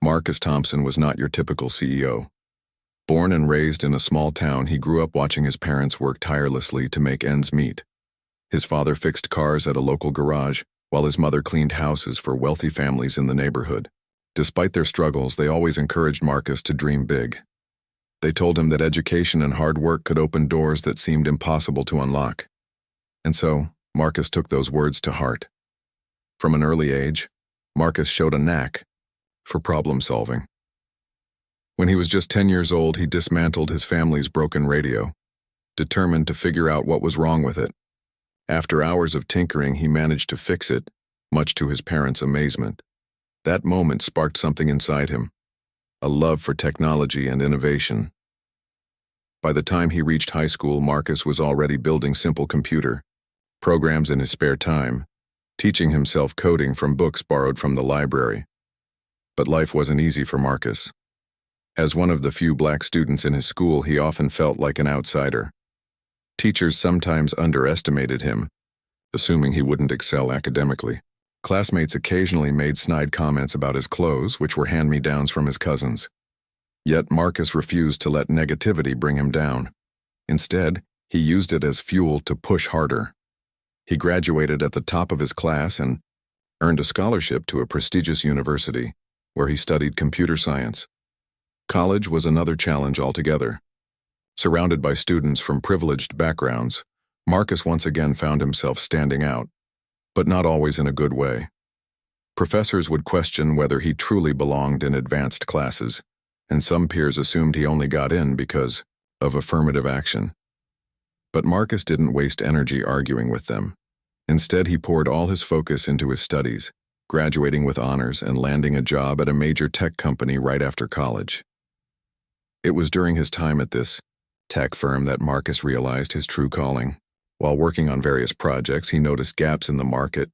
Marcus Thompson was not your typical CEO. Born and raised in a small town, he grew up watching his parents work tirelessly to make ends meet. His father fixed cars at a local garage, while his mother cleaned houses for wealthy families in the neighborhood. Despite their struggles, they always encouraged Marcus to dream big. They told him that education and hard work could open doors that seemed impossible to unlock. And so, Marcus took those words to heart. From an early age, Marcus showed a knack for problem solving. When he was just 10 years old, he dismantled his family's broken radio, determined to figure out what was wrong with it. After hours of tinkering, he managed to fix it, much to his parents' amazement. That moment sparked something inside him, a love for technology and innovation. By the time he reached high school, Marcus was already building simple computer programs in his spare time, teaching himself coding from books borrowed from the library. But life wasn't easy for Marcus. As one of the few black students in his school, he often felt like an outsider. Teachers sometimes underestimated him, assuming he wouldn't excel academically. Classmates occasionally made snide comments about his clothes, which were hand-me-downs from his cousins. Yet Marcus refused to let negativity bring him down. Instead, he used it as fuel to push harder. He graduated at the top of his class and earned a scholarship to a prestigious university, where he studied computer science. College was another challenge altogether. Surrounded by students from privileged backgrounds, Marcus once again found himself standing out, but not always in a good way. Professors would question whether he truly belonged in advanced classes, and some peers assumed he only got in because of affirmative action. But Marcus didn't waste energy arguing with them. Instead, he poured all his focus into his studies, graduating with honors and landing a job at a major tech company right after college. It was during his time at this tech firm that Marcus realized his true calling. While working on various projects, he noticed gaps in the market,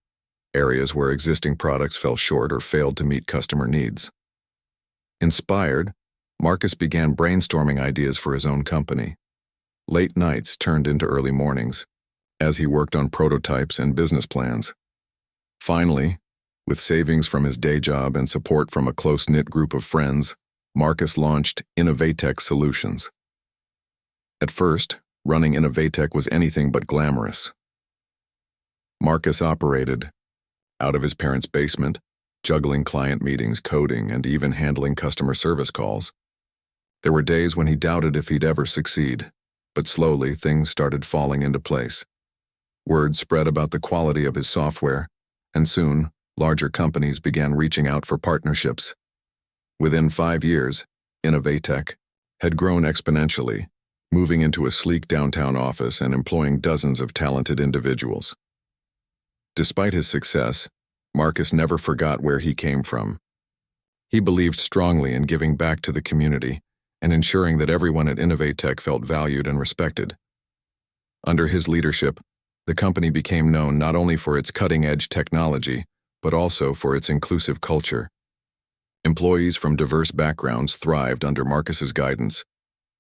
areas where existing products fell short or failed to meet customer needs. Inspired, Marcus began brainstorming ideas for his own company. Late nights turned into early mornings, as he worked on prototypes and business plans. Finally, with savings from his day job and support from a close-knit group of friends, Marcus launched Innovatech Solutions. At first, running Innovatech was anything but glamorous. Marcus operated out of his parents' basement, juggling client meetings, coding, and even handling customer service calls. There were days when he doubted if he'd ever succeed, but slowly things started falling into place. Word spread about the quality of his software, and soon, larger companies began reaching out for partnerships. Within 5 years, Innovatech had grown exponentially, moving into a sleek downtown office and employing dozens of talented individuals. Despite his success, Marcus never forgot where he came from. He believed strongly in giving back to the community and ensuring that everyone at Innovatech felt valued and respected. Under his leadership, the company became known not only for its cutting-edge technology, but also for its inclusive culture. Employees from diverse backgrounds thrived under Marcus's guidance,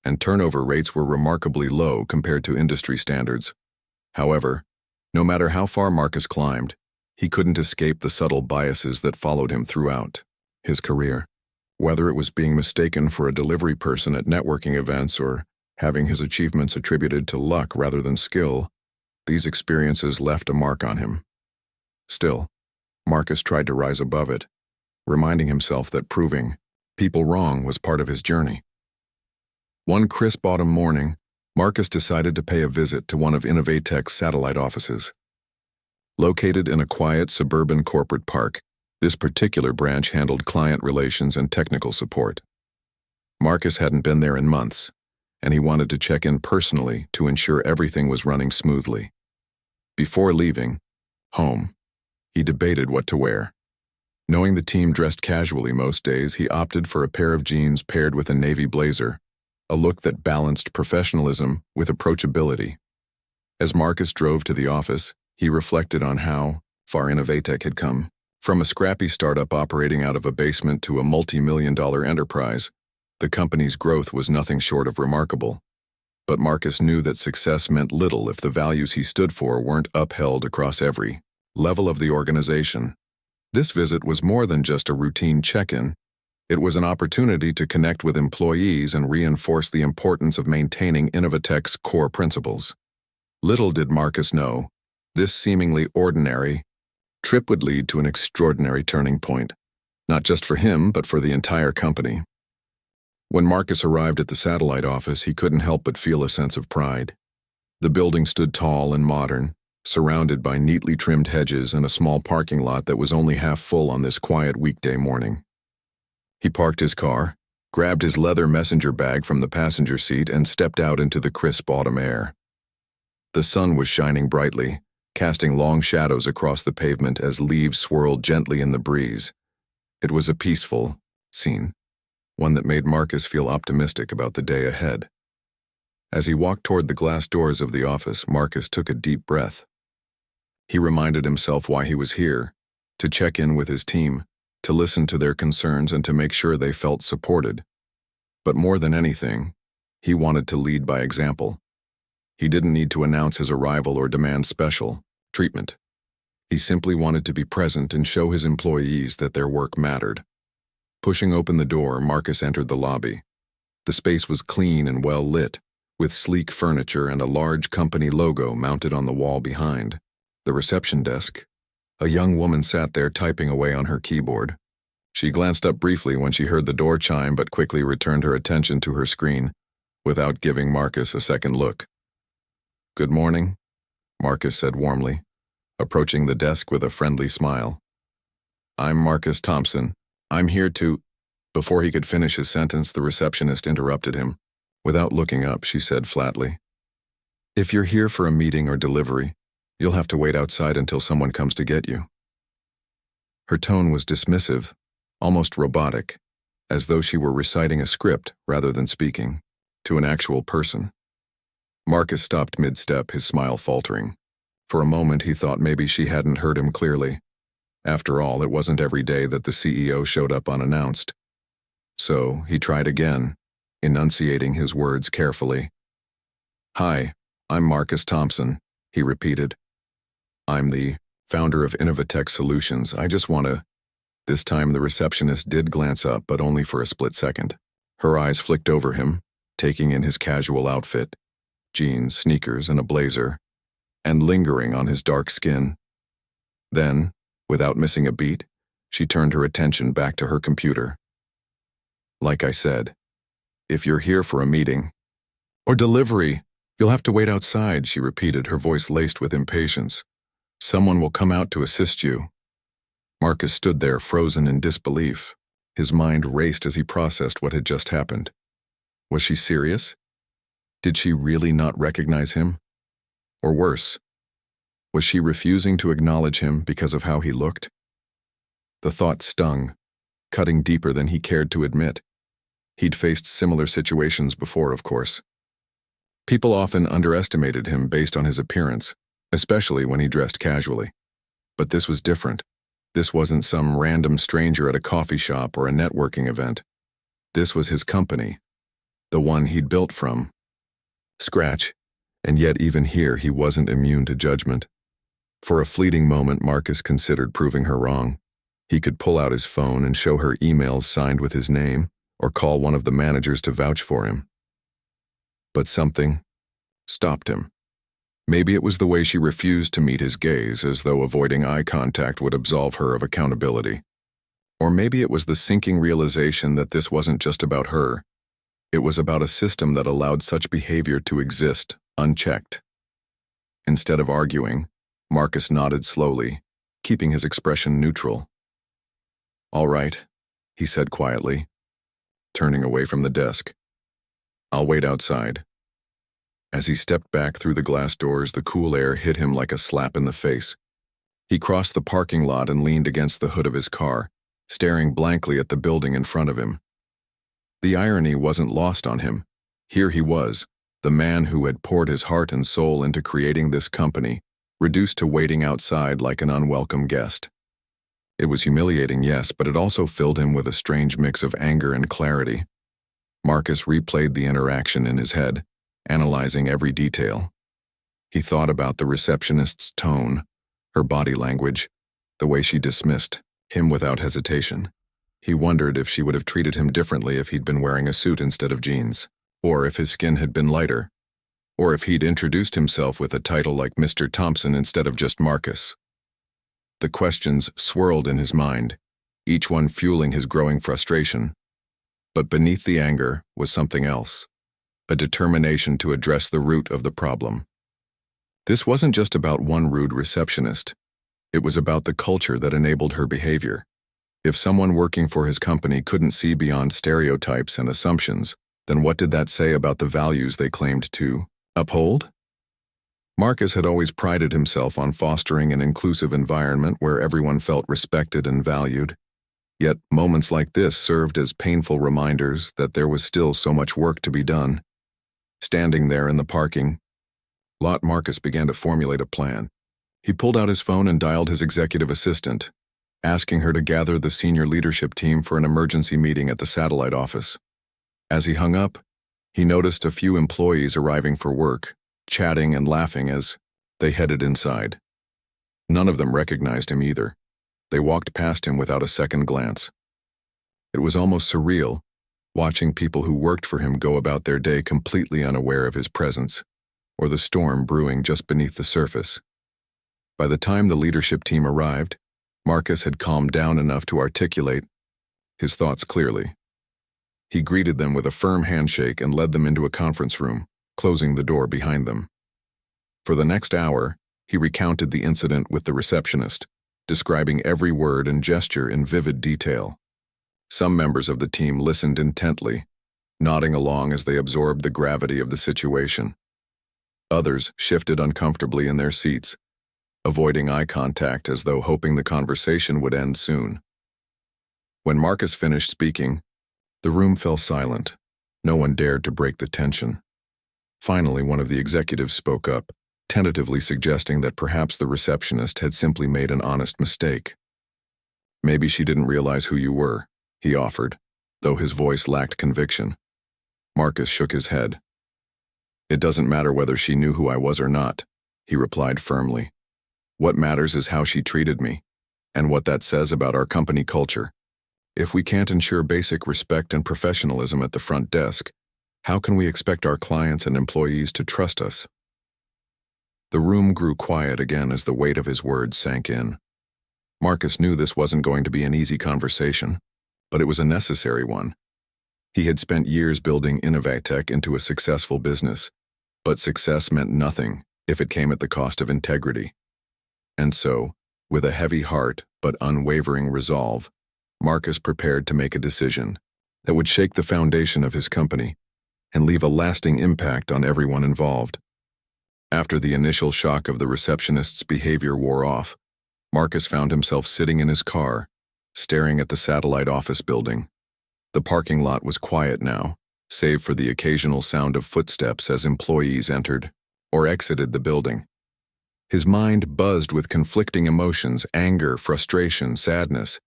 and turnover rates were remarkably low compared to industry standards. However, no matter how far Marcus climbed, he couldn't escape the subtle biases that followed him throughout his career. Whether it was being mistaken for a delivery person at networking events or having his achievements attributed to luck rather than skill, these experiences left a mark on him. Still, Marcus tried to rise above it, reminding himself that proving people wrong was part of his journey. One crisp autumn morning, Marcus decided to pay a visit to one of Innovatech's satellite offices. Located in a quiet suburban corporate park, this particular branch handled client relations and technical support. Marcus hadn't been there in months, and he wanted to check in personally to ensure everything was running smoothly. Before leaving home, he debated what to wear. Knowing the team dressed casually most days, he opted for a pair of jeans paired with a navy blazer, a look that balanced professionalism with approachability. As Marcus drove to the office, he reflected on how far Innovatech had come. From a scrappy startup operating out of a basement to a multi-million-dollar enterprise, the company's growth was nothing short of remarkable. But Marcus knew that success meant little if the values he stood for weren't upheld across every level of the organization. This visit was more than just a routine check-in. It was an opportunity to connect with employees and reinforce the importance of maintaining Innovatech's core principles. Little did Marcus know, this seemingly ordinary trip would lead to an extraordinary turning point, not just for him, but for the entire company. When Marcus arrived at the satellite office, he couldn't help but feel a sense of pride. The building stood tall and modern, surrounded by neatly trimmed hedges and a small parking lot that was only half full on this quiet weekday morning. He parked his car, grabbed his leather messenger bag from the passenger seat, and stepped out into the crisp autumn air. The sun was shining brightly, casting long shadows across the pavement as leaves swirled gently in the breeze. It was a peaceful scene, one that made Marcus feel optimistic about the day ahead. As he walked toward the glass doors of the office, Marcus took a deep breath. He reminded himself why he was here, to check in with his team, to listen to their concerns and to make sure they felt supported. But more than anything, he wanted to lead by example. He didn't need to announce his arrival or demand special treatment. He simply wanted to be present and show his employees that their work mattered. Pushing open the door, Marcus entered the lobby. The space was clean and well lit, with sleek furniture and a large company logo mounted on the wall behind. The reception desk. A young woman sat there typing away on her keyboard. She glanced up briefly when she heard the door chime, but quickly returned her attention to her screen, without giving Marcus a second look. "Good morning," Marcus said warmly, approaching the desk with a friendly smile. "I'm Marcus Thompson. I'm here to—" Before he could finish his sentence, the receptionist interrupted him. Without looking up, she said flatly, "If you're here for a meeting or delivery, you'll have to wait outside until someone comes to get you." Her tone was dismissive, almost robotic, as though she were reciting a script rather than speaking to an actual person. Marcus stopped mid-step, his smile faltering. For a moment he thought maybe she hadn't heard him clearly. After all, it wasn't every day that the CEO showed up unannounced. So he tried again, enunciating his words carefully. "Hi, I'm Marcus Thompson," he repeated. "I'm the founder of Innovatech Solutions. I just want to—" This time the receptionist did glance up, but only for a split second. Her eyes flicked over him, taking in his casual outfit, jeans, sneakers, and a blazer, and lingering on his dark skin. Then, without missing a beat, she turned her attention back to her computer. "Like I said, if you're here for a meeting or delivery, you'll have to wait outside," she repeated, her voice laced with impatience. "Someone will come out to assist you." Marcus stood there, frozen in disbelief. His mind raced as he processed what had just happened. Was she serious? Did she really not recognize him? Or worse, was she refusing to acknowledge him because of how he looked? The thought stung, cutting deeper than he cared to admit. He'd faced similar situations before, of course. People often underestimated him based on his appearance, especially when he dressed casually. But this was different. This wasn't some random stranger at a coffee shop or a networking event. This was his company, the one he'd built from scratch, and yet even here he wasn't immune to judgment. For a fleeting moment, Marcus considered proving her wrong. He could pull out his phone and show her emails signed with his name, or call one of the managers to vouch for him. But something stopped him. Maybe it was the way she refused to meet his gaze, as though avoiding eye contact would absolve her of accountability. Or maybe it was the sinking realization that this wasn't just about her. It was about a system that allowed such behavior to exist, unchecked. Instead of arguing, Marcus nodded slowly, keeping his expression neutral. "All right," he said quietly, turning away from the desk. "I'll wait outside." As he stepped back through the glass doors, the cool air hit him like a slap in the face. He crossed the parking lot and leaned against the hood of his car, staring blankly at the building in front of him. The irony wasn't lost on him. Here he was, the man who had poured his heart and soul into creating this company, reduced to waiting outside like an unwelcome guest. It was humiliating, yes, but it also filled him with a strange mix of anger and clarity. Marcus replayed the interaction in his head, analyzing every detail. He thought about the receptionist's tone, her body language, the way she dismissed him without hesitation. He wondered if she would have treated him differently if he'd been wearing a suit instead of jeans, or if his skin had been lighter, or if he'd introduced himself with a title like Mr. Thompson instead of just Marcus. The questions swirled in his mind, each one fueling his growing frustration. But beneath the anger was something else, a determination to address the root of the problem. This wasn't just about one rude receptionist. It was about the culture that enabled her behavior. If someone working for his company couldn't see beyond stereotypes and assumptions, then what did that say about the values they claimed to uphold? Marcus had always prided himself on fostering an inclusive environment where everyone felt respected and valued. Yet moments like this served as painful reminders that there was still so much work to be done. Standing there in the parking lot, Marcus began to formulate a plan. He pulled out his phone and dialed his executive assistant, asking her to gather the senior leadership team for an emergency meeting at the satellite office. As he hung up, he noticed a few employees arriving for work, chatting and laughing as they headed inside. None of them recognized him either. They walked past him without a second glance. It was almost surreal, watching people who worked for him go about their day completely unaware of his presence, or the storm brewing just beneath the surface. By the time the leadership team arrived, Marcus had calmed down enough to articulate his thoughts clearly. He greeted them with a firm handshake and led them into a conference room, closing the door behind them. For the next hour, he recounted the incident with the receptionist, describing every word and gesture in vivid detail. Some members of the team listened intently, nodding along as they absorbed the gravity of the situation. Others shifted uncomfortably in their seats, avoiding eye contact as though hoping the conversation would end soon. When Marcus finished speaking, the room fell silent. No one dared to break the tension. Finally, one of the executives spoke up, tentatively suggesting that perhaps the receptionist had simply made an honest mistake. "Maybe she didn't realize who you were," he offered, though his voice lacked conviction. Marcus shook his head. "It doesn't matter whether she knew who I was or not," he replied firmly. "What matters is how she treated me, and what that says about our company culture. If we can't ensure basic respect and professionalism at the front desk, how can we expect our clients and employees to trust us?" The room grew quiet again as the weight of his words sank in. Marcus knew this wasn't going to be an easy conversation, but it was a necessary one. He had spent years building Innovatech into a successful business, but success meant nothing if it came at the cost of integrity. And so, with a heavy heart but unwavering resolve, Marcus prepared to make a decision that would shake the foundation of his company and leave a lasting impact on everyone involved. After the initial shock of the receptionist's behavior wore off, Marcus found himself sitting in his car, staring at the satellite office building. The parking lot was quiet now, save for the occasional sound of footsteps as employees entered or exited the building. His mind buzzed with conflicting emotions, anger, frustration, sadness,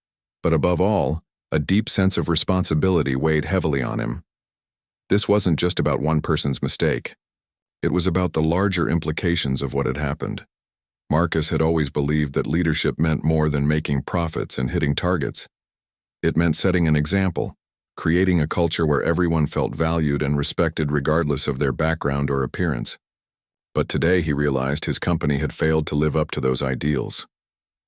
but above all, a deep sense of responsibility weighed heavily on him. This wasn't just about one person's mistake. It was about the larger implications of what had happened. Marcus had always believed that leadership meant more than making profits and hitting targets. It meant setting an example, creating a culture where everyone felt valued and respected regardless of their background or appearance. But today he realized his company had failed to live up to those ideals.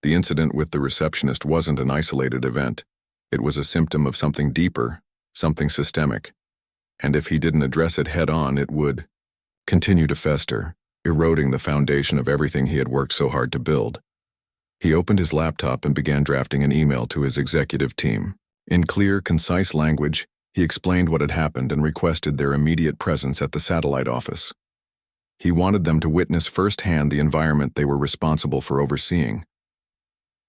The incident with the receptionist wasn't an isolated event. It was a symptom of something deeper, something systemic. And if he didn't address it head-on, it would continue to fester, eroding the foundation of everything he had worked so hard to build. He opened his laptop and began drafting an email to his executive team. In clear, concise language, he explained what had happened and requested their immediate presence at the satellite office. He wanted them to witness firsthand the environment they were responsible for overseeing.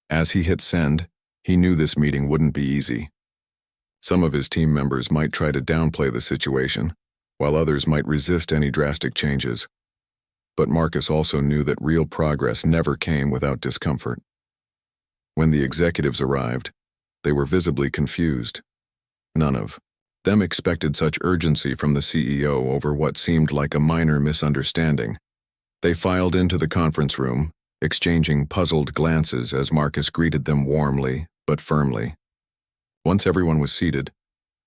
As he hit send, he knew this meeting wouldn't be easy. Some of his team members might try to downplay the situation, while others might resist any drastic changes. But Marcus also knew that real progress never came without discomfort. When the executives arrived, they were visibly confused. None of them expected such urgency from the CEO over what seemed like a minor misunderstanding. They filed into the conference room, exchanging puzzled glances as Marcus greeted them warmly but firmly. Once everyone was seated,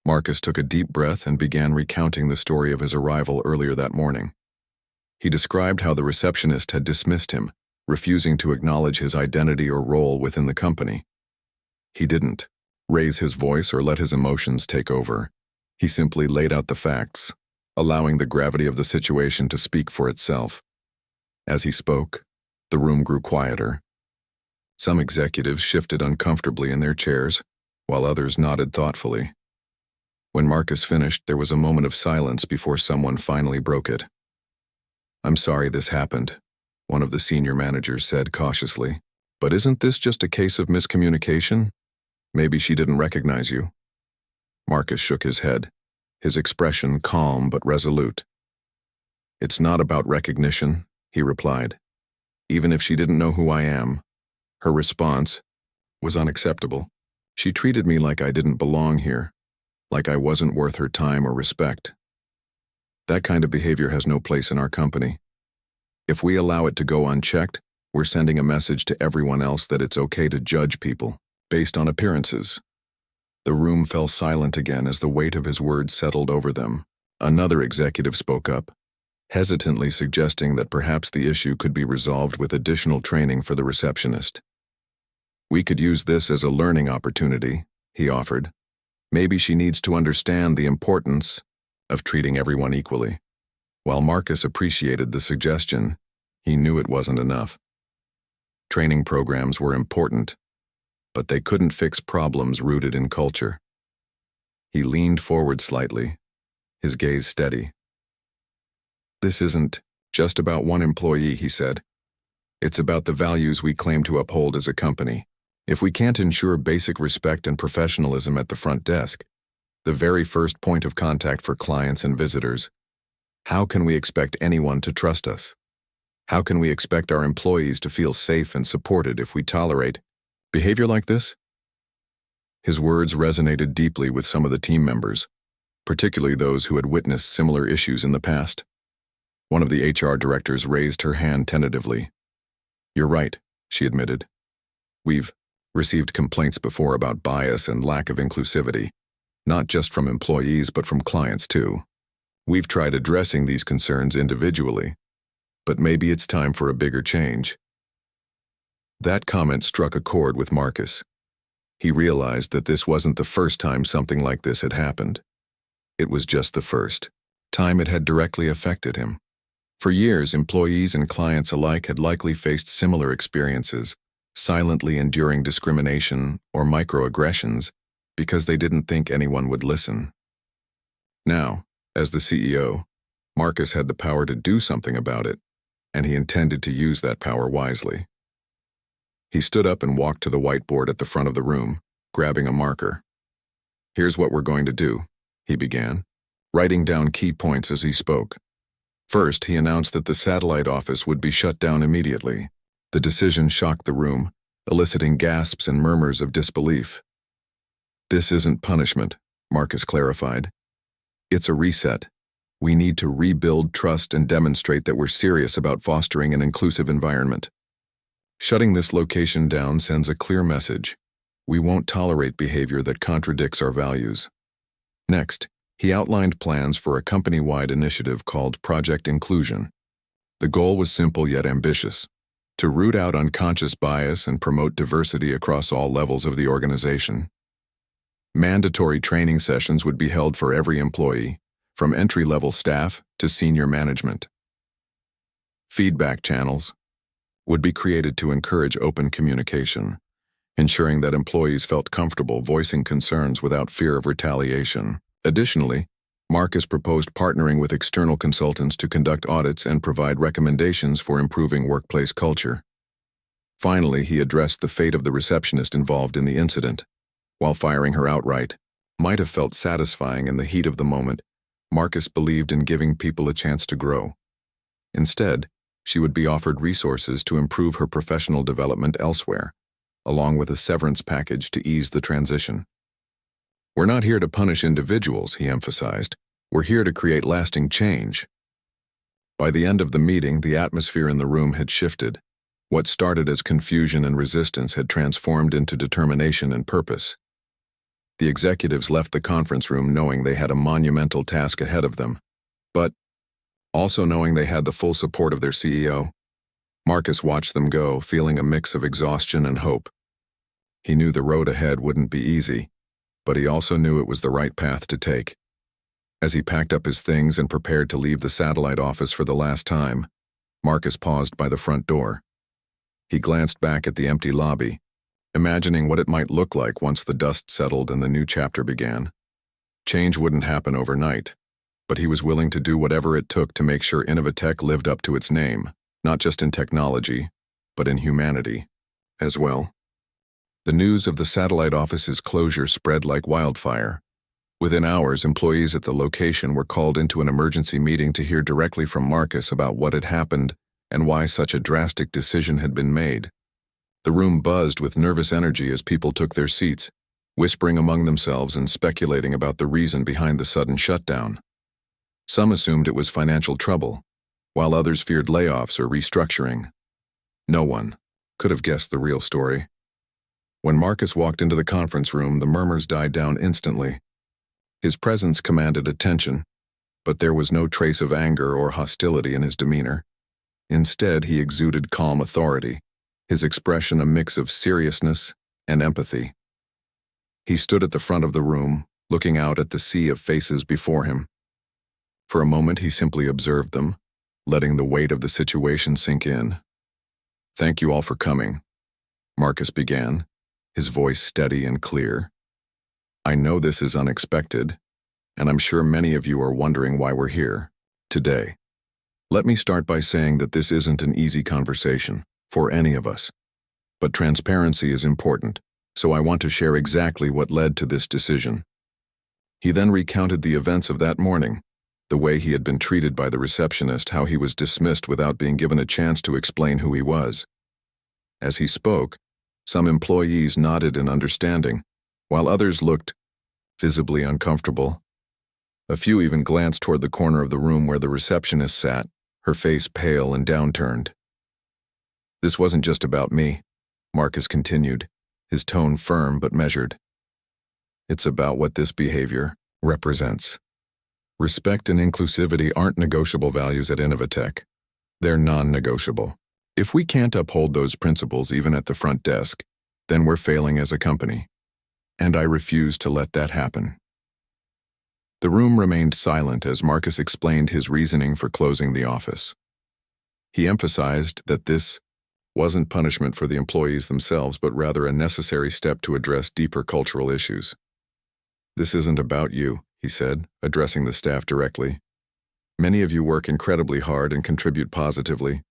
Marcus took a deep breath and began recounting the story of his arrival earlier that morning. He described how the receptionist had dismissed him, refusing to acknowledge his identity or role within the company. He didn't raise his voice or let his emotions take over. He simply laid out the facts, allowing the gravity of the situation to speak for itself. As he spoke, the room grew quieter. Some executives shifted uncomfortably in their chairs, while others nodded thoughtfully. When Marcus finished, there was a moment of silence before someone finally broke it. "I'm sorry this happened," one of the senior managers said cautiously. "But isn't this just a case of miscommunication? Maybe she didn't recognize you." Marcus shook his head, his expression calm but resolute. "It's not about recognition," he replied. "Even if she didn't know who I am, her response was unacceptable. She treated me like I didn't belong here, like I wasn't worth her time or respect. That kind of behavior has no place in our company. If we allow it to go unchecked, we're sending a message to everyone else that it's okay to judge people based on appearances." The room fell silent again as the weight of his words settled over them. Another executive spoke up, hesitantly suggesting that perhaps the issue could be resolved with additional training for the receptionist. "We could use this as a learning opportunity," he offered. "Maybe she needs to understand the importance of treating everyone equally." While Marcus appreciated the suggestion, he knew it wasn't enough. Training programs were important, but they couldn't fix problems rooted in culture. He leaned forward slightly, his gaze steady. "This isn't just about one employee," he said. "It's about the values we claim to uphold as a company. If we can't ensure basic respect and professionalism at the front desk, the very first point of contact for clients and visitors, how can we expect anyone to trust us? How can we expect our employees to feel safe and supported if we tolerate behavior like this?" His words resonated deeply with some of the team members, particularly those who had witnessed similar issues in the past. One of the HR directors raised her hand tentatively. "You're right," she admitted. "We've received complaints before about bias and lack of inclusivity, not just from employees but from clients too. We've tried addressing these concerns individually, but maybe it's time for a bigger change." That comment struck a chord with Marcus. He realized that this wasn't the first time something like this had happened. It was just the first time it had directly affected him. For years, employees and clients alike had likely faced similar experiences, silently enduring discrimination or microaggressions because they didn't think anyone would listen. Now, as the CEO, Marcus had the power to do something about it, and he intended to use that power wisely. He stood up and walked to the whiteboard at the front of the room, grabbing a marker. "Here's what we're going to do," he began, writing down key points as he spoke. First, he announced that the satellite office would be shut down immediately. The decision shocked the room, eliciting gasps and murmurs of disbelief. "This isn't punishment," Marcus clarified. "It's a reset. We need to rebuild trust and demonstrate that we're serious about fostering an inclusive environment. Shutting this location down sends a clear message. We won't tolerate behavior that contradicts our values." Next, he outlined plans for a company-wide initiative called Project Inclusion. The goal was simple yet ambitious: to root out unconscious bias and promote diversity across all levels of the organization. Mandatory training sessions would be held for every employee, from entry-level staff to senior management. Feedback channels would be created to encourage open communication, ensuring that employees felt comfortable voicing concerns without fear of retaliation. Additionally, Marcus proposed partnering with external consultants to conduct audits and provide recommendations for improving workplace culture. Finally, he addressed the fate of the receptionist involved in the incident. While firing her outright might have felt satisfying in the heat of the moment, Marcus believed in giving people a chance to grow. Instead, she would be offered resources to improve her professional development elsewhere, along with a severance package to ease the transition. "We're not here to punish individuals," he emphasized. "We're here to create lasting change." By the end of the meeting, the atmosphere in the room had shifted. What started as confusion and resistance had transformed into determination and purpose. The executives left the conference room knowing they had a monumental task ahead of them, but also knowing they had the full support of their CEO. Marcus watched them go, feeling a mix of exhaustion and hope. He knew the road ahead wouldn't be easy, but he also knew it was the right path to take. As he packed up his things and prepared to leave the satellite office for the last time, Marcus paused by the front door. He glanced back at the empty lobby, imagining what it might look like once the dust settled and the new chapter began. Change wouldn't happen overnight, but he was willing to do whatever it took to make sure Innovatech lived up to its name, not just in technology, but in humanity as well. The news of the satellite office's closure spread like wildfire. Within hours, employees at the location were called into an emergency meeting to hear directly from Marcus about what had happened and why such a drastic decision had been made. The room buzzed with nervous energy as people took their seats, whispering among themselves and speculating about the reason behind the sudden shutdown. Some assumed it was financial trouble, while others feared layoffs or restructuring. No one could have guessed the real story. When Marcus walked into the conference room, the murmurs died down instantly. His presence commanded attention, but there was no trace of anger or hostility in his demeanor. Instead, he exuded calm authority, his expression a mix of seriousness and empathy. He stood at the front of the room, looking out at the sea of faces before him. For a moment, he simply observed them, letting the weight of the situation sink in. "Thank you all for coming," Marcus began, his voice steady and clear. "I know this is unexpected, and I'm sure many of you are wondering why we're here today. Let me start by saying that this isn't an easy conversation for any of us, but transparency is important, so I want to share exactly what led to this decision." He then recounted the events of that morning, the way he had been treated by the receptionist, how he was dismissed without being given a chance to explain who he was. As he spoke, some employees nodded in understanding, while others looked visibly uncomfortable. A few even glanced toward the corner of the room where the receptionist sat, her face pale and downturned. "This wasn't just about me," Marcus continued, his tone firm but measured. "It's about what this behavior represents. Respect and inclusivity aren't negotiable values at Innovatech. They're non-negotiable. If we can't uphold those principles even at the front desk, then we're failing as a company. And I refuse to let that happen." The room remained silent as Marcus explained his reasoning for closing the office. He emphasized that this wasn't punishment for the employees themselves, but rather a necessary step to address deeper cultural issues. "This isn't about you," he said, addressing the staff directly. "Many of you work incredibly hard and contribute positively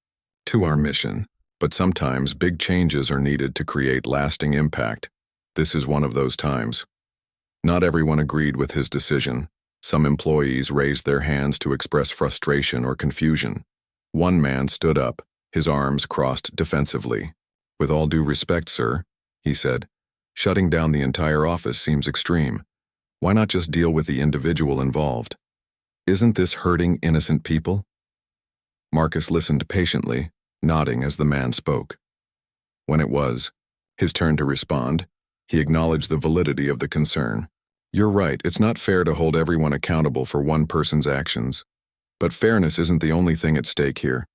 to our mission, but sometimes big changes are needed to create lasting impact. This is one of those times." Not everyone agreed with his decision. Some employees raised their hands to express frustration or confusion. One man stood up, his arms crossed defensively. "With all due respect, sir," he said, "shutting down the entire office seems extreme. Why not just deal with the individual involved? Isn't this hurting innocent people?" Marcus listened patiently, nodding as the man spoke. When it was his turn to respond, he acknowledged the validity of the concern. "You're right, it's not fair to hold everyone accountable for one person's actions. But fairness isn't the only thing at stake here.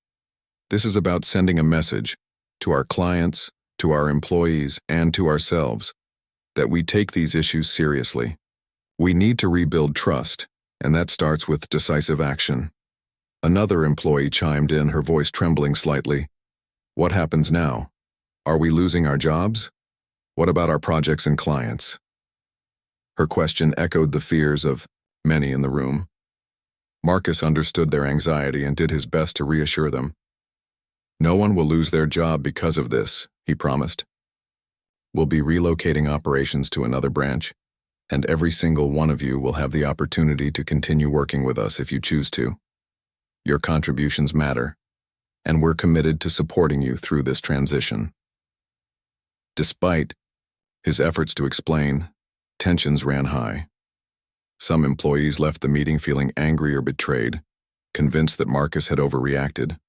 This is about sending a message to our clients, to our employees, and to ourselves that we take these issues seriously. We need to rebuild trust, and that starts with decisive action." Another employee chimed in, her voice trembling slightly. "What happens now? Are we losing our jobs? What about our projects and clients?" Her question echoed the fears of many in the room. Marcus understood their anxiety and did his best to reassure them. "No one will lose their job because of this," he promised. "We'll be relocating operations to another branch, and every single one of you will have the opportunity to continue working with us if you choose to. Your contributions matter, and we're committed to supporting you through this transition." Despite his efforts to explain, tensions ran high. Some employees left the meeting feeling angry or betrayed, convinced that Marcus had overreacted.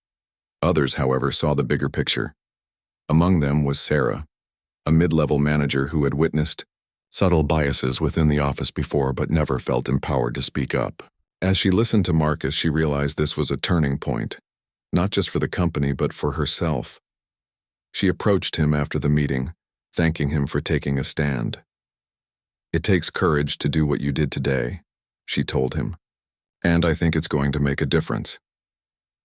Others, however, saw the bigger picture. Among them was Sarah, a mid-level manager who had witnessed subtle biases within the office before but never felt empowered to speak up. As she listened to Marcus, she realized this was a turning point, not just for the company but for herself. She approached him after the meeting, thanking him for taking a stand. "It takes courage to do what you did today," she told him, "and I think it's going to make a difference."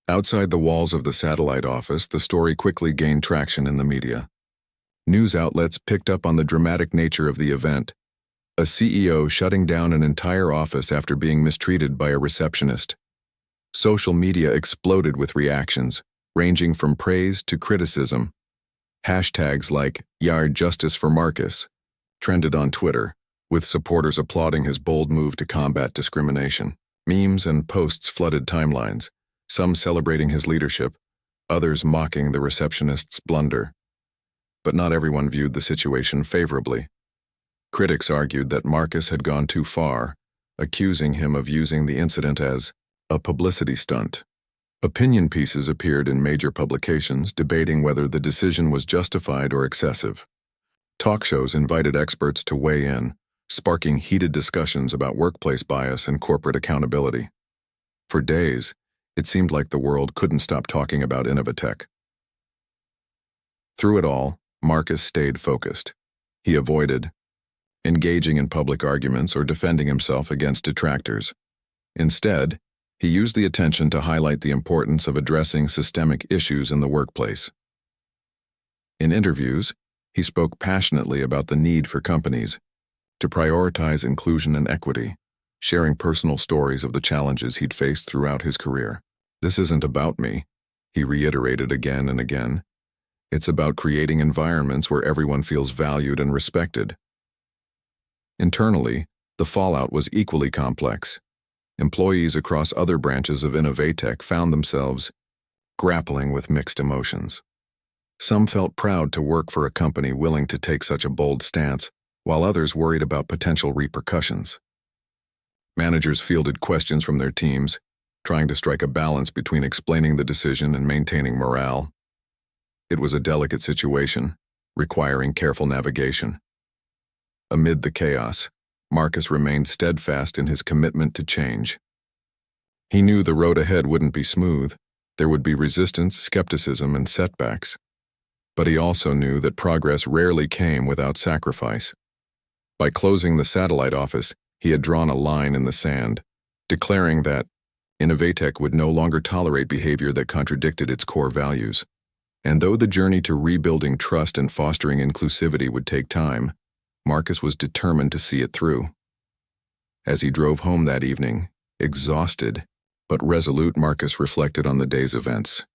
Outside the walls of the satellite office, the story quickly gained traction in the media. News outlets picked up on the dramatic nature of the event, a CEO shutting down an entire office after being mistreated by a receptionist. Social media exploded with reactions, ranging from praise to criticism. Hashtags like "Yard Justice for Marcus" trended on Twitter, with supporters applauding his bold move to combat discrimination. Memes and posts flooded timelines, some celebrating his leadership, others mocking the receptionist's blunder. But not everyone viewed the situation favorably. Critics argued that Marcus had gone too far, accusing him of using the incident as a publicity stunt. Opinion pieces appeared in major publications debating whether the decision was justified or excessive. Talk shows invited experts to weigh in, sparking heated discussions about workplace bias and corporate accountability. For days, it seemed like the world couldn't stop talking about Innovatech. Through it all, Marcus stayed focused. He avoided engaging in public arguments or defending himself against detractors. Instead, he used the attention to highlight the importance of addressing systemic issues in the workplace. In interviews, he spoke passionately about the need for companies to prioritize inclusion and equity, sharing personal stories of the challenges he'd faced throughout his career. "This isn't about me," he reiterated again and again. "It's about creating environments where everyone feels valued and respected." Internally, the fallout was equally complex. Employees across other branches of Innovatech found themselves grappling with mixed emotions. Some felt proud to work for a company willing to take such a bold stance, while others worried about potential repercussions. Managers fielded questions from their teams, trying to strike a balance between explaining the decision and maintaining morale. It was a delicate situation, requiring careful navigation. Amid the chaos, Marcus remained steadfast in his commitment to change. He knew the road ahead wouldn't be smooth. There would be resistance, skepticism, and setbacks. But he also knew that progress rarely came without sacrifice. By closing the satellite office, he had drawn a line in the sand, declaring that Innovatech would no longer tolerate behavior that contradicted its core values. And though the journey to rebuilding trust and fostering inclusivity would take time, Marcus was determined to see it through. As he drove home that evening, exhausted but resolute, Marcus reflected on the day's events.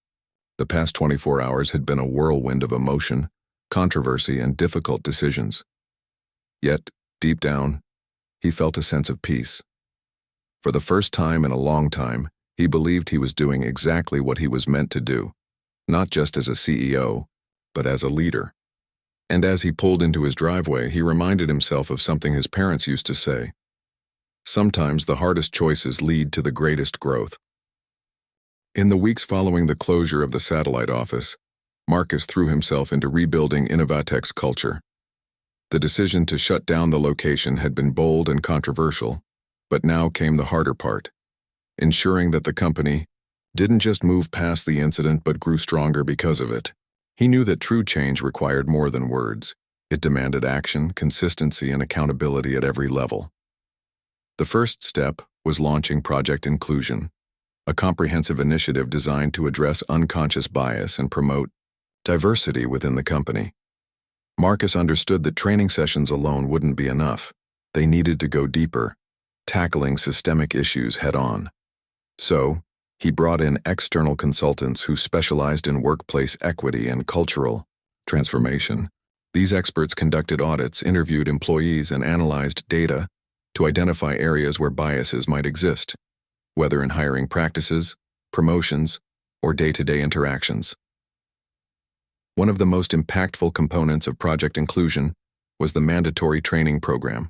The past 24 hours had been a whirlwind of emotion, controversy, and difficult decisions. Yet, deep down, he felt a sense of peace. For the first time in a long time, he believed he was doing exactly what he was meant to do, not just as a CEO, but as a leader. And as he pulled into his driveway, he reminded himself of something his parents used to say: "Sometimes the hardest choices lead to the greatest growth." In the weeks following the closure of the satellite office, Marcus threw himself into rebuilding Innovatech's culture. The decision to shut down the location had been bold and controversial, but now came the harder part: ensuring that the company didn't just move past the incident but grew stronger because of it. He knew that true change required more than words. It demanded action, consistency, and accountability at every level. The first step was launching Project Inclusion, a comprehensive initiative designed to address unconscious bias and promote diversity within the company. Marcus understood that training sessions alone wouldn't be enough. They needed to go deeper, tackling systemic issues head-on. So, he brought in external consultants who specialized in workplace equity and cultural transformation. These experts conducted audits, interviewed employees, and analyzed data to identify areas where biases might exist, whether in hiring practices, promotions, or day-to-day interactions. One of the most impactful components of Project Inclusion was the mandatory training program.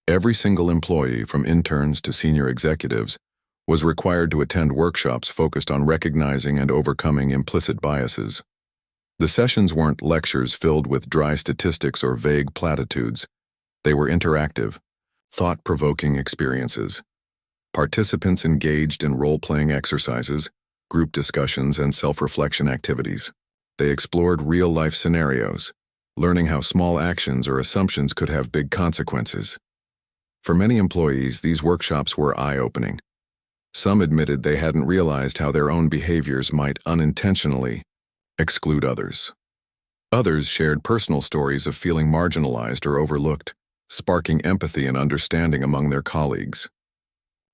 Every single employee, from interns to senior executives, was required to attend workshops focused on recognizing and overcoming implicit biases. The sessions weren't lectures filled with dry statistics or vague platitudes. They were interactive, thought-provoking experiences. Participants engaged in role-playing exercises, group discussions, and self-reflection activities. They explored real-life scenarios, learning how small actions or assumptions could have big consequences. For many employees, these workshops were eye-opening. Some admitted they hadn't realized how their own behaviors might unintentionally exclude others. Others shared personal stories of feeling marginalized or overlooked, sparking empathy and understanding among their colleagues.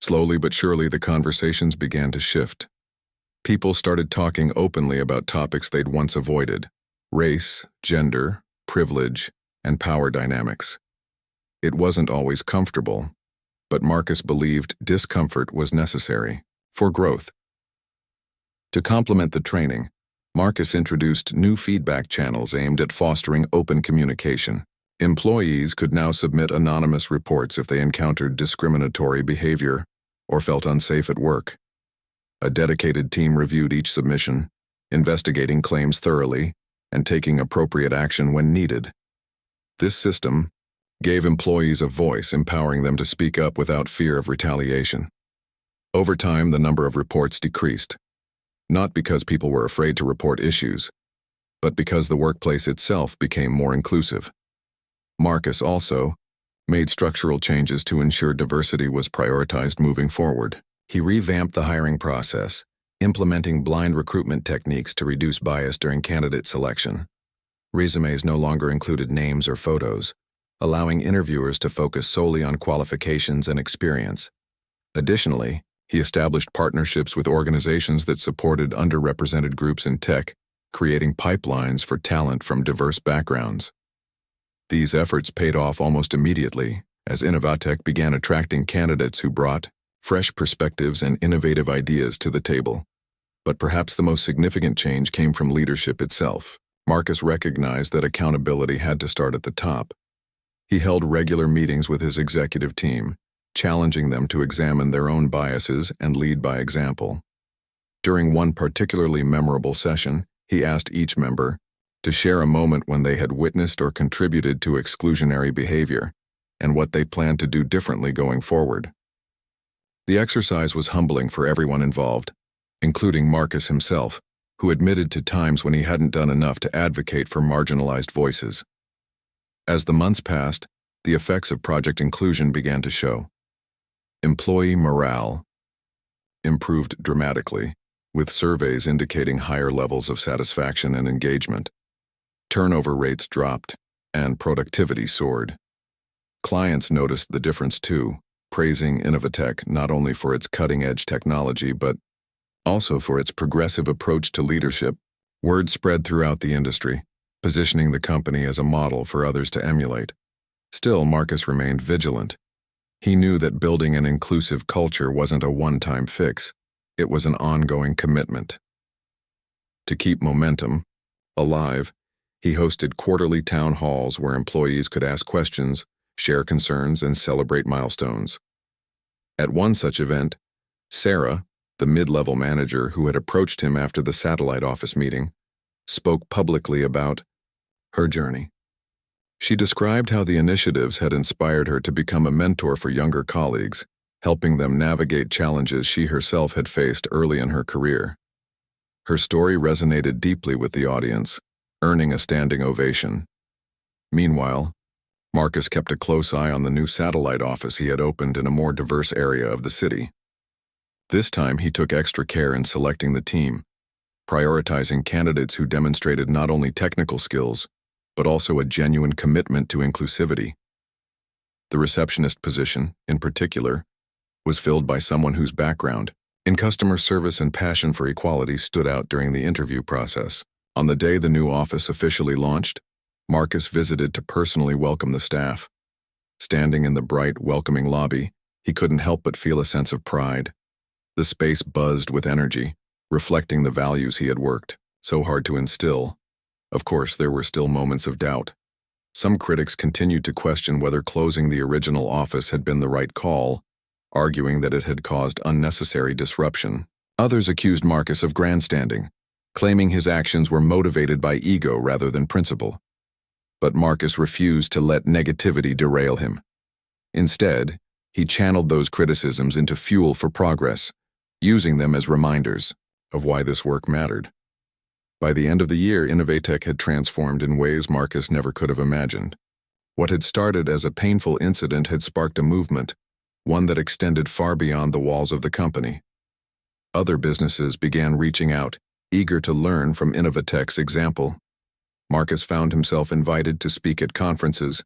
Slowly but surely, the conversations began to shift. People started talking openly about topics they'd once avoided: race, gender, privilege, and power dynamics. It wasn't always comfortable, but Marcus believed discomfort was necessary for growth. To complement the training, Marcus introduced new feedback channels aimed at fostering open communication. Employees could now submit anonymous reports if they encountered discriminatory behavior or felt unsafe at work. A dedicated team reviewed each submission, investigating claims thoroughly and taking appropriate action when needed. This system gave employees a voice, empowering them to speak up without fear of retaliation. Over time, the number of reports decreased, not because people were afraid to report issues, but because the workplace itself became more inclusive. Marcus also made structural changes to ensure diversity was prioritized moving forward. He revamped the hiring process, implementing blind recruitment techniques to reduce bias during candidate selection. Resumes no longer included names or photos, allowing interviewers to focus solely on qualifications and experience. Additionally, he established partnerships with organizations that supported underrepresented groups in tech, creating pipelines for talent from diverse backgrounds. These efforts paid off almost immediately, as Innovatech began attracting candidates who brought fresh perspectives and innovative ideas to the table. But perhaps the most significant change came from leadership itself. Marcus recognized that accountability had to start at the top. He held regular meetings with his executive team, challenging them to examine their own biases and lead by example. During one particularly memorable session, he asked each member to share a moment when they had witnessed or contributed to exclusionary behavior, and what they planned to do differently going forward. The exercise was humbling for everyone involved, including Marcus himself, who admitted to times when he hadn't done enough to advocate for marginalized voices. As the months passed, the effects of Project Inclusion began to show. Employee morale improved dramatically, with surveys indicating higher levels of satisfaction and engagement. Turnover rates dropped, and productivity soared. Clients noticed the difference too, praising Innovatech not only for its cutting-edge technology but also for its progressive approach to leadership. Word spread throughout the industry, positioning the company as a model for others to emulate. Still, Marcus remained vigilant. He knew that building an inclusive culture wasn't a one-time fix. It was an ongoing commitment. To keep momentum alive, he hosted quarterly town halls where employees could ask questions, share concerns, and celebrate milestones. At one such event, Sarah, the mid-level manager who had approached him after the satellite office meeting, spoke publicly about her journey. She described how the initiatives had inspired her to become a mentor for younger colleagues, helping them navigate challenges she herself had faced early in her career. Her story resonated deeply with the audience, earning a standing ovation. Meanwhile, Marcus kept a close eye on the new satellite office he had opened in a more diverse area of the city. This time he took extra care in selecting the team, prioritizing candidates who demonstrated not only technical skills, but also a genuine commitment to inclusivity. The receptionist position, in particular, was filled by someone whose background in customer service and passion for equality stood out during the interview process. On the day the new office officially launched, Marcus visited to personally welcome the staff. Standing in the bright, welcoming lobby, he couldn't help but feel a sense of pride. The space buzzed with energy, reflecting the values he had worked so hard to instill. Of course, there were still moments of doubt. Some critics continued to question whether closing the original office had been the right call, arguing that it had caused unnecessary disruption. Others accused Marcus of grandstanding, claiming his actions were motivated by ego rather than principle. But Marcus refused to let negativity derail him. Instead, he channeled those criticisms into fuel for progress, using them as reminders of why this work mattered. By the end of the year, Innovatech had transformed in ways Marcus never could have imagined. What had started as a painful incident had sparked a movement, one that extended far beyond the walls of the company. Other businesses began reaching out, eager to learn from Innovatech's example. Marcus found himself invited to speak at conferences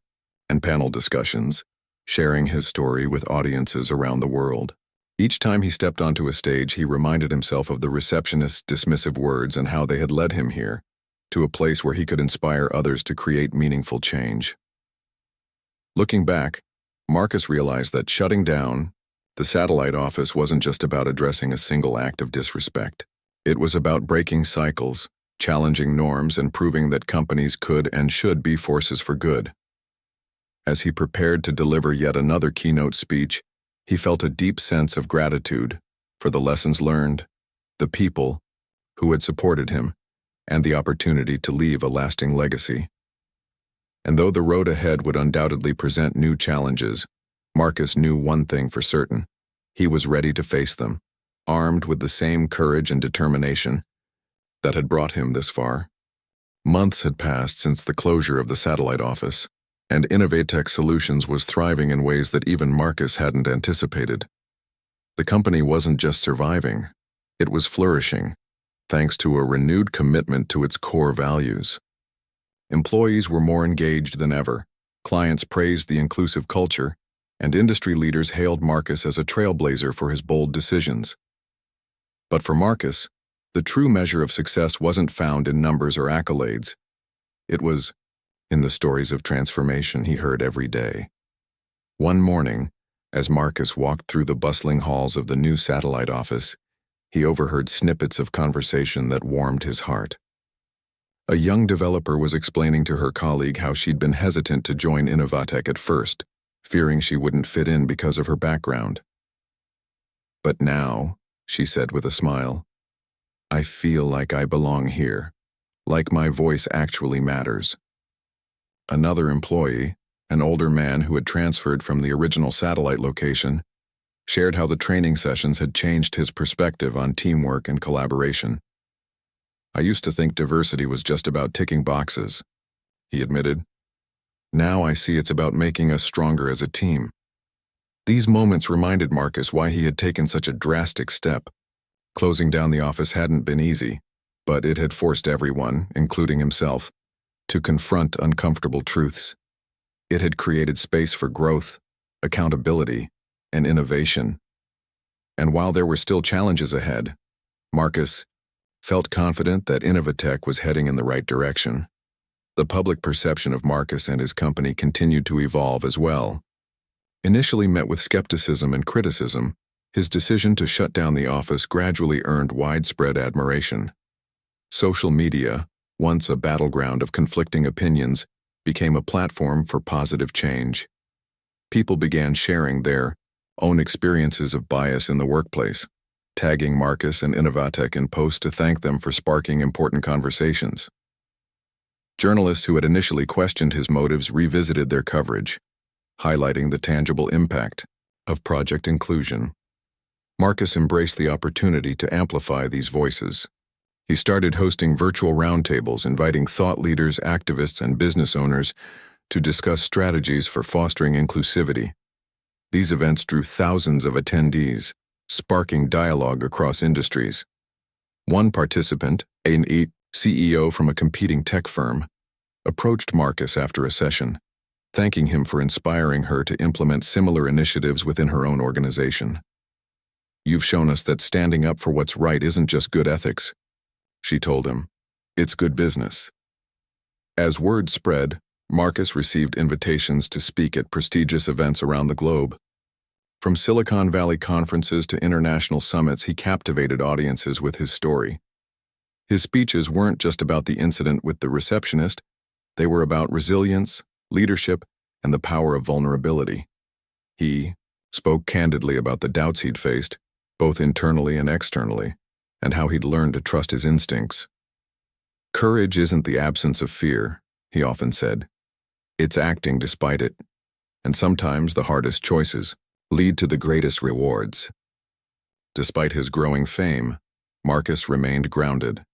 and panel discussions, sharing his story with audiences around the world. Each time he stepped onto a stage, he reminded himself of the receptionist's dismissive words and how they had led him here, to a place where he could inspire others to create meaningful change. Looking back, Marcus realized that shutting down the satellite office wasn't just about addressing a single act of disrespect. It was about breaking cycles, challenging norms, and proving that companies could and should be forces for good. As he prepared to deliver yet another keynote speech, he felt a deep sense of gratitude for the lessons learned, the people who had supported him, and the opportunity to leave a lasting legacy. And though the road ahead would undoubtedly present new challenges, Marcus knew one thing for certain: he was ready to face them, armed with the same courage and determination that had brought him this far. Months had passed since the closure of the satellite office, and Innovatech Solutions was thriving in ways that even Marcus hadn't anticipated. The company wasn't just surviving, it was flourishing, thanks to a renewed commitment to its core values. Employees were more engaged than ever, clients praised the inclusive culture, and industry leaders hailed Marcus as a trailblazer for his bold decisions. But for Marcus, the true measure of success wasn't found in numbers or accolades. It was in the stories of transformation he heard every day. One morning, as Marcus walked through the bustling halls of the new satellite office, he overheard snippets of conversation that warmed his heart. A young developer was explaining to her colleague how she'd been hesitant to join Innovatech at first, fearing she wouldn't fit in because of her background. "But now," she said with a smile, "I feel like I belong here, like my voice actually matters." Another employee, an older man who had transferred from the original satellite location, shared how the training sessions had changed his perspective on teamwork and collaboration. "I used to think diversity was just about ticking boxes," he admitted. "Now I see it's about making us stronger as a team." These moments reminded Marcus why he had taken such a drastic step. Closing down the office hadn't been easy, but it had forced everyone, including himself, to confront uncomfortable truths. It had created space for growth, accountability, and innovation. And while there were still challenges ahead, Marcus felt confident that Innovatech was heading in the right direction. The public perception of Marcus and his company continued to evolve as well. Initially met with skepticism and criticism, his decision to shut down the office gradually earned widespread admiration. Social media, once a battleground of conflicting opinions, became a platform for positive change. People began sharing their own experiences of bias in the workplace, tagging Marcus and Innovatech in posts to thank them for sparking important conversations. Journalists who had initially questioned his motives revisited their coverage, highlighting the tangible impact of project inclusion. Marcus embraced the opportunity to amplify these voices. He started hosting virtual roundtables, inviting thought leaders, activists, and business owners to discuss strategies for fostering inclusivity. These events drew thousands of attendees, sparking dialogue across industries. One participant, an CEO from a competing tech firm, approached Marcus after a session, thanking him for inspiring her to implement similar initiatives within her own organization. "You've shown us that standing up for what's right isn't just good ethics," she told him. "It's good business." As word spread, Marcus received invitations to speak at prestigious events around the globe. From Silicon Valley conferences to international summits, he captivated audiences with his story. His speeches weren't just about the incident with the receptionist, they were about resilience, leadership, and the power of vulnerability. He spoke candidly about the doubts he'd faced, both internally and externally, and how he'd learned to trust his instincts. "Courage isn't the absence of fear," he often said. It's acting despite it, and sometimes the hardest choices lead to the greatest rewards. Despite his growing fame, Marcus remained grounded.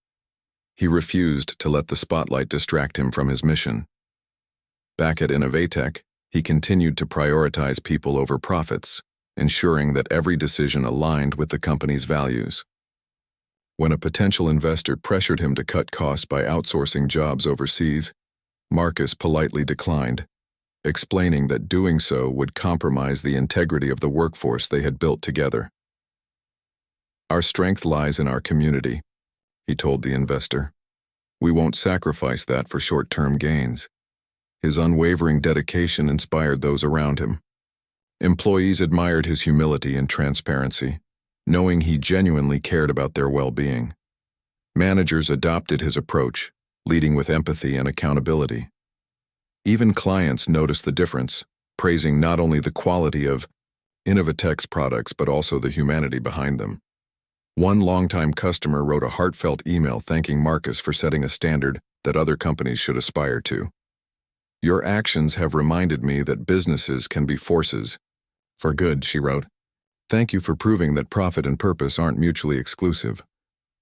He refused to let the spotlight distract him from his mission. Back at Innovatech, he continued to prioritize people over profits, ensuring that every decision aligned with the company's values. When a potential investor pressured him to cut costs by outsourcing jobs overseas, Marcus politely declined, explaining that doing so would compromise the integrity of the workforce they had built together. "Our strength lies in our community," he told the investor. "We won't sacrifice that for short-term gains." His unwavering dedication inspired those around him. Employees admired his humility and transparency, knowing he genuinely cared about their well-being. Managers adopted his approach, leading with empathy and accountability. Even clients noticed the difference, praising not only the quality of Innovatech's products but also the humanity behind them. One longtime customer wrote a heartfelt email thanking Marcus for setting a standard that other companies should aspire to. "Your actions have reminded me that businesses can be forces for good," she wrote. "Thank you for proving that profit and purpose aren't mutually exclusive."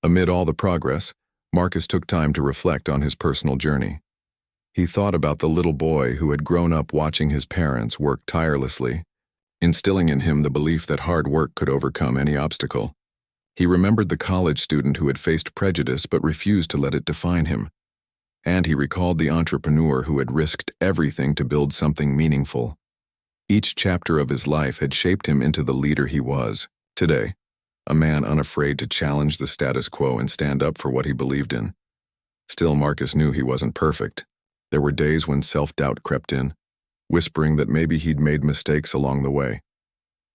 Amid all the progress, Marcus took time to reflect on his personal journey. He thought about the little boy who had grown up watching his parents work tirelessly, instilling in him the belief that hard work could overcome any obstacle. He remembered the college student who had faced prejudice but refused to let it define him. And he recalled the entrepreneur who had risked everything to build something meaningful. Each chapter of his life had shaped him into the leader he was, today, a man unafraid to challenge the status quo and stand up for what he believed in. Still, Marcus knew he wasn't perfect. There were days when self-doubt crept in, whispering that maybe he'd made mistakes along the way.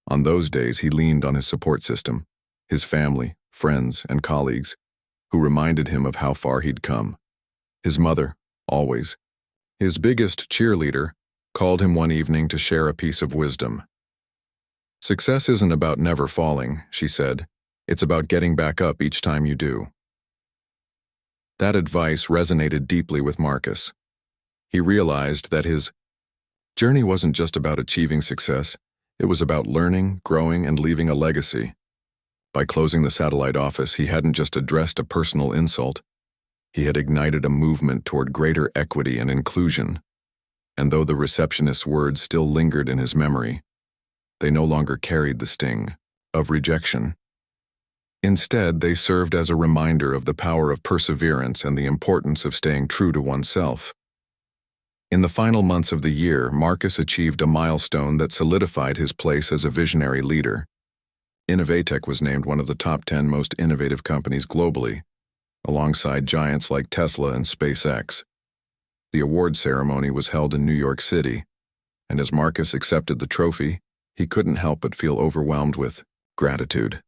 On those days, he leaned on his support system, his family, friends, and colleagues, who reminded him of how far he'd come. His mother, always, his biggest cheerleader, called him one evening to share a piece of wisdom. "Success isn't about never falling," she said. "It's about getting back up each time you do." That advice resonated deeply with Marcus. He realized that his journey wasn't just about achieving success, it was about learning, growing, and leaving a legacy. By closing the satellite office, he hadn't just addressed a personal insult, he had ignited a movement toward greater equity and inclusion. And though the receptionist's words still lingered in his memory, they no longer carried the sting of rejection. Instead, they served as a reminder of the power of perseverance and the importance of staying true to oneself. In the final months of the year, Marcus achieved a milestone that solidified his place as a visionary leader. Innovatech was named one of the top 10 most innovative companies globally, alongside giants like Tesla and SpaceX. The award ceremony was held in New York City, and as Marcus accepted the trophy, he couldn't help but feel overwhelmed with gratitude.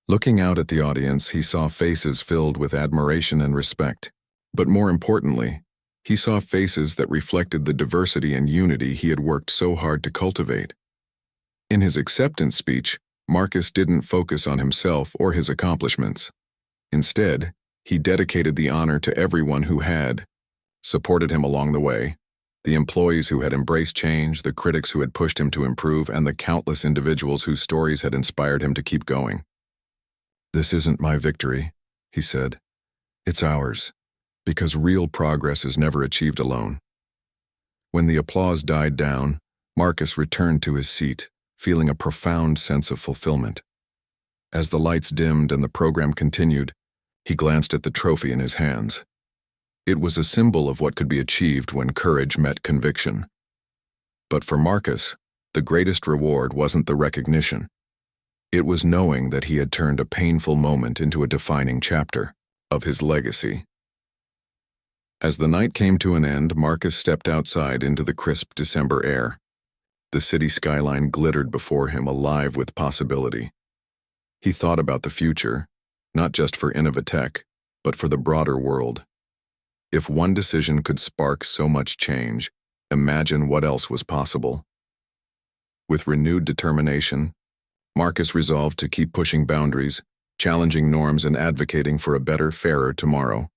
Looking out at the audience, he saw faces filled with admiration and respect. But more importantly, he saw faces that reflected the diversity and unity he had worked so hard to cultivate. In his acceptance speech, Marcus didn't focus on himself or his accomplishments. Instead, he dedicated the honor to everyone who had supported him along the way, the employees who had embraced change, the critics who had pushed him to improve, and the countless individuals whose stories had inspired him to keep going. "This isn't my victory," he said. "It's ours, because real progress is never achieved alone." When the applause died down, Marcus returned to his seat, feeling a profound sense of fulfillment. As the lights dimmed and the program continued, he glanced at the trophy in his hands. It was a symbol of what could be achieved when courage met conviction. But for Marcus, the greatest reward wasn't the recognition. It was knowing that he had turned a painful moment into a defining chapter of his legacy. As the night came to an end, Marcus stepped outside into the crisp December air. The city skyline glittered before him, alive with possibility. He thought about the future, not just for Innovatech, but for the broader world. If one decision could spark so much change, imagine what else was possible. With renewed determination, Marcus resolved to keep pushing boundaries, challenging norms, and advocating for a better, fairer tomorrow.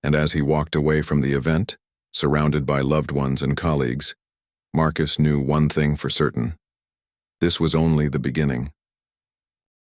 And as he walked away from the event, Surrounded by loved ones and colleagues, Marcus knew one thing for certain. This was only the beginning.